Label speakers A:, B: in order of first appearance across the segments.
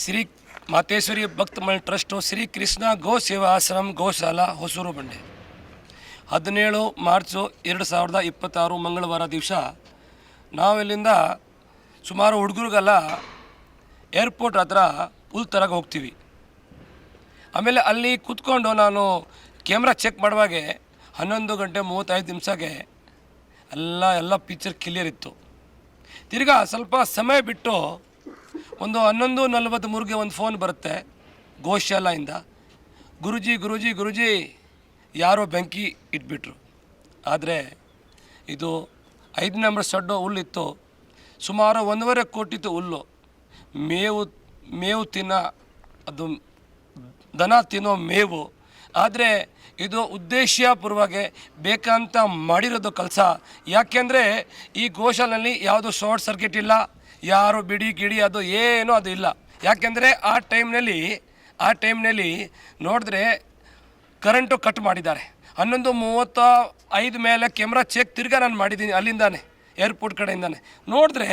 A: ಶ್ರೀ ಮಾತೇಶ್ವರಿ ಭಕ್ತ ಮಂಡಳಿ ಟ್ರಸ್ಟು ಶ್ರೀ ಕೃಷ್ಣ ಗೋ ಸೇವಾ ಆಶ್ರಮ ಗೋಶಾಲಾ ಹೊಸೂರು ಬಂಡೆ 17 ಮಾರ್ಚು 2026 ಮಂಗಳವಾರ ದಿವಸ ನಾವಿಲ್ಲಿಂದ ಸುಮಾರು ಹುಡುಗರಿಗೆಲ್ಲ ಏರ್ಪೋರ್ಟ್ ಹತ್ರ ಹುಲ್ ತರಗೆ ಹೋಗ್ತೀವಿ. ಆಮೇಲೆ ಅಲ್ಲಿ ಕೂತ್ಕೊಂಡು ನಾನು ಕ್ಯಾಮ್ರಾ ಚೆಕ್ ಮಾಡುವಾಗೆ 11 ಗಂಟೆ 35 ನಿಮಿಷಕ್ಕೆ ಎಲ್ಲ ಪಿಕ್ಚರ್ ಕ್ಲಿಯರ್ ಇತ್ತು. ತಿರ್ಗಾ ಸ್ವಲ್ಪ ಸಮಯ ಬಿಟ್ಟು ಒಂದು 11:43ಗೆ ಒಂದು ಫೋನ್ ಬರುತ್ತೆ ಗೋಶಾಲೆಯಿಂದ, ಗುರುಜಿ ಯಾರೋ ಬೆಂಕಿ ಇಟ್ಬಿಟ್ರು. ಆದರೆ ಇದು 5 ನಂಬರ್ ಸಡ್ಡು ಹುಲ್ಲಿತ್ತು. ಸುಮಾರು 1.5 ಕೋಟಿತ್ತು ಹುಲ್ಲು. ಮೇವು ಅದು ದನ ತಿನ್ನೋ ಮೇವು. ಆದರೆ ಇದು ಉದ್ದೇಶಪೂರ್ವವಾಗಿ ಬೇಕಂತ ಮಾಡಿರೋದು ಕೆಲಸ. ಯಾಕೆಂದರೆ ಈ ಗೋಶಾಲೆಯಲ್ಲಿ ಯಾವುದೋ ಶಾರ್ಟ್ ಸರ್ಕ್ಯೂಟ್ ಇಲ್ಲ, ಯಾರು ಬಿಡಿ ಅದು ಏನೂ ಅದು ಇಲ್ಲ. ಯಾಕೆಂದರೆ ಆ ಟೈಮ್ನಲ್ಲಿ ನೋಡಿದ್ರೆ ಕರೆಂಟು ಕಟ್ ಮಾಡಿದ್ದಾರೆ. 11:35 ಮೇಲೆ ಕ್ಯಾಮ್ರಾ ಚೆಕ್ ತಿರ್ಗಾ ನಾನು ಮಾಡಿದ್ದೀನಿ ಅಲ್ಲಿಂದಾನೆ, ಏರ್ಪೋರ್ಟ್ ಕಡೆಯಿಂದಾನೆ. ನೋಡಿದ್ರೆ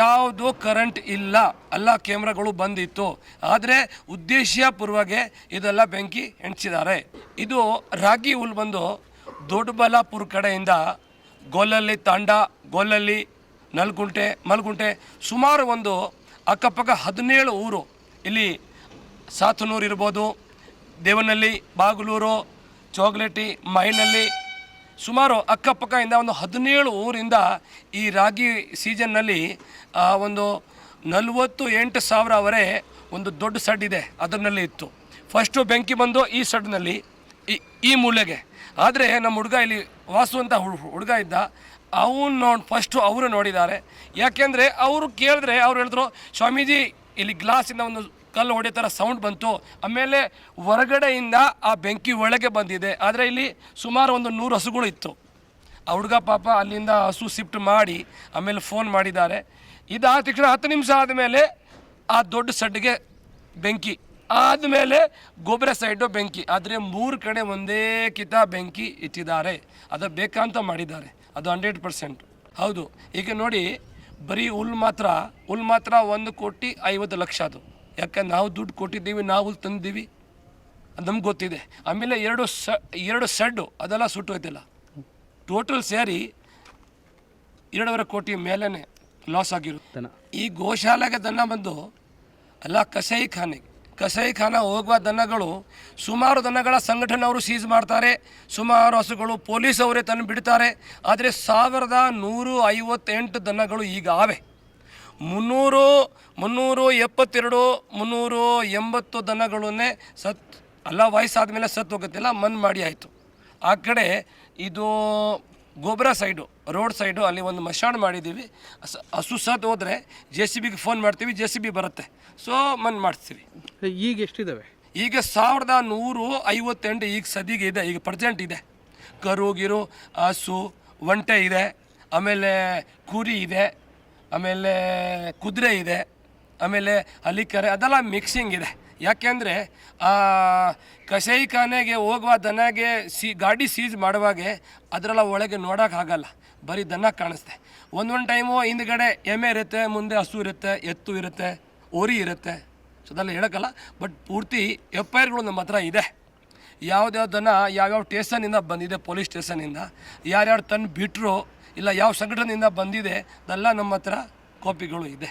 A: ಯಾವುದೂ ಕರೆಂಟ್ ಇಲ್ಲ, ಎಲ್ಲ ಕ್ಯಾಮ್ರಾಗಳು ಬಂದಿತ್ತು. ಆದರೆ ಉದ್ದೇಶಪೂರ್ವವಾಗಿ ಇದೆಲ್ಲ ಬೆಂಕಿ ಹೆಣಿಸಿದ್ದಾರೆ. ಇದು ರಾಗಿ ಹುಲ್ ಬಂದು ದೊಡ್ಡಬಳ್ಳಾಪುರ ಕಡೆಯಿಂದ ಗೋಲಲ್ಲಿ ತಾಂಡ, ಗೋಲಲ್ಲಿ ಮಲ್ಗುಂಟೆ ಸುಮಾರು ಒಂದು ಅಕ್ಕಪಕ್ಕ 17 ಊರು, ಇಲ್ಲಿ ಸಾತನೂರು ಇರ್ಬೋದು, ದೇವನಹಳ್ಳಿ, ಬಾಗಲೂರು, ಚೋಗ್ಲೆಟ್ಟಿ, ಮೈನಲ್ಲಿ ಸುಮಾರು ಅಕ್ಕಪಕ್ಕದಿಂದ ಒಂದು 17 ಊರಿಂದ ಈ ರಾಗಿ ಸೀಸನ್ನಲ್ಲಿ ಒಂದು 48,000 ಒಂದು ದೊಡ್ಡ ಸಡ್ ಇದೆ, ಅದರಲ್ಲಿ ಇತ್ತು. ಫಸ್ಟು ಬೆಂಕಿ ಬಂದು ಈ ಸಡ್ನಲ್ಲಿ ಈ ಮೂಲೆಗೆ. ಆದರೆ ನಮ್ಮ ಹುಡುಗ ಇಲ್ಲಿ ವಾಸು ಅಂತ ಹುಡುಗ ಇದ್ದ, ಫಸ್ಟು ಅವರು ನೋಡಿದ್ದಾರೆ. ಯಾಕೆಂದರೆ ಅವರು ಕೇಳಿದ್ರೆ ಅವ್ರು ಹೇಳಿದ್ರು, ಸ್ವಾಮೀಜಿ ಇಲ್ಲಿ ಗ್ಲಾಸಿಂದ ಒಂದು ಕಲ್ಲು ಹೊಡೆಯೋ ಥರ ಸೌಂಡ್ ಬಂತು, ಆಮೇಲೆ ಹೊರಗಡೆಯಿಂದ ಆ ಬೆಂಕಿ ಒಳಗೆ ಬಂದಿದೆ. ಆದರೆ ಇಲ್ಲಿ ಸುಮಾರು ಒಂದು 100 ಹಸುಗಳು ಇತ್ತು. ಆ ಹುಡುಗ ಪಾಪ ಅಲ್ಲಿಂದ ಹಸು ಶಿಫ್ಟ್ ಮಾಡಿ ಆಮೇಲೆ ಫೋನ್ ಮಾಡಿದ್ದಾರೆ. ಇದಾದ ತಕ್ಷಣ 10 ನಿಮಿಷ ಆದಮೇಲೆ ಆ ದೊಡ್ಡ ಸಡ್ಡಿಗೆ ಬೆಂಕಿ, ಆದಮೇಲೆ ಗೊಬ್ಬರ ಸೈಡು ಬೆಂಕಿ. ಆದರೆ 3 ಕಡೆ ಒಂದೇ ಕಿತ ಬೆಂಕಿ ಇಟ್ಟಿದ್ದಾರೆ. ಅದು ಬೇಕಂತ ಮಾಡಿದ್ದಾರೆ, ಅದು 100% ಹೌದು. ಈಗ ನೋಡಿ, ಬರೀ ಹುಲ್ ಮಾತ್ರ 1,50,00,000 ಅದು. ಯಾಕಂದ್ರೆ ನಾವು ದುಡ್ಡು ಕೊಟ್ಟಿದ್ದೀವಿ, ನಾವು ಹುಲ್ ತಂದಿದ್ದೀವಿ, ಅದು ನಮ್ಗೆ ಗೊತ್ತಿದೆ. ಆಮೇಲೆ ಎರಡು ಸಡ್ಡು ಅದೆಲ್ಲ ಸುಟ್ಟೋಯ್ತಿಲ್ಲ. ಟೋಟಲ್ ಸೇರಿ 2.5 ಕೋಟಿ ಮೇಲೇ ಲಾಸ್ ಆಗಿರುತ್ತೆ. ಈ ಗೋಶಾಲೆಗೆ ದನ ಬಂದು ಅಲ್ಲ ಕಸಾಯಿಖಾನ ಹೋಗುವ ದನಗಳು, ಸುಮಾರು ದನಗಳ ಸಂಘಟನೆಯವರು ಸೀಸ್ ಮಾಡ್ತಾರೆ, ಸುಮಾರು ಹಸುಗಳು ಪೊಲೀಸ್ ಅವರೇ ತಂದು ಬಿಡ್ತಾರೆ. ಆದರೆ 1,158 ದನಗಳು ಈಗ ಆವೆ. 372 ದನಗಳನ್ನೇ ವಯಸ್ಸಾದ ಮೇಲೆ ಸತ್ತು ಹೋಗುತ್ತಿಲ್ಲ, ಮಣ್ಣು ಮಾಡಿ ಆಯಿತು. ಆ ಕಡೆ ಇದು ಗೊಬ್ಬರ ಸೈಡು, ರೋಡ್ ಸೈಡು ಅಲ್ಲಿ ಒಂದು ಮಶಾಣ ಮಾಡಿದ್ದೀವಿ. ಹಸು ಸತ್ತು ಹೋದರೆ JCBಗೆ ಫೋನ್ ಮಾಡ್ತೀವಿ, JCB ಬರುತ್ತೆ, ಸೊ ಮಣ್ಣು ಮಾಡಿಸ್ತೀವಿ.
B: ಈಗ ಎಷ್ಟಿದ್ದಾವೆ?
A: ಈಗ 1,158 ಈಗ ಸದ್ಯಗೆ ಇದೆ, ಈಗ ಪ್ರೆಸೆಂಟ್ ಇದೆ. ಕರು ಹಸು ಒಂಟೆ ಇದೆ, ಆಮೇಲೆ ಕುರಿ ಇದೆ, ಆಮೇಲೆ ಕುದುರೆ ಇದೆ, ಆಮೇಲೆ ಹಲಿಕರೆ, ಅದೆಲ್ಲ ಮಿಕ್ಸಿಂಗ್ ಇದೆ. ಯಾಕೆಂದರೆ ಕಸಾಯಿಖಾನೆಗೆ ಹೋಗುವ ದನಗೆ ಗಾಡಿ ಸೀಜ್ ಮಾಡುವಾಗೆ ಅದರೆಲ್ಲ ಒಳಗೆ ನೋಡೋಕ್ಕಾಗಲ್ಲ, ಬರೀ ದನ ಕಾಣಿಸ್ತೆ. ಒಂದೊಂದು ಟೈಮು ಹಿಂದ್ಗಡೆ ಎಮ್ಮೆ ಇರುತ್ತೆ, ಮುಂದೆ ಹಸು ಇರುತ್ತೆ, ಎತ್ತು ಇರುತ್ತೆ, ಓರಿ ಇರುತ್ತೆ, ಸೊ ಅದೆಲ್ಲ ಹೇಳೋಕ್ಕಲ್ಲ. ಬಟ್ ಪೂರ್ತಿ FIRಗಳು ನಮ್ಮ ಹತ್ರ ಇದೆ. ಯಾವ್ಯಾವ ದನ ಯಾವ್ಯಾವ ಸ್ಟೇಷನಿಂದ ಬಂದಿದೆ, ಪೊಲೀಸ್ ಸ್ಟೇಷನಿಂದ ಯಾರ್ಯಾರು ತಂದು ಬಿಟ್ಟರು, ಇಲ್ಲ ಯಾವ ಸಂಘಟನೆಯಿಂದ ಬಂದಿದೆ, ಅದೆಲ್ಲ ನಮ್ಮ ಹತ್ರ ಕಾಪಿಗಳು ಇದೆ.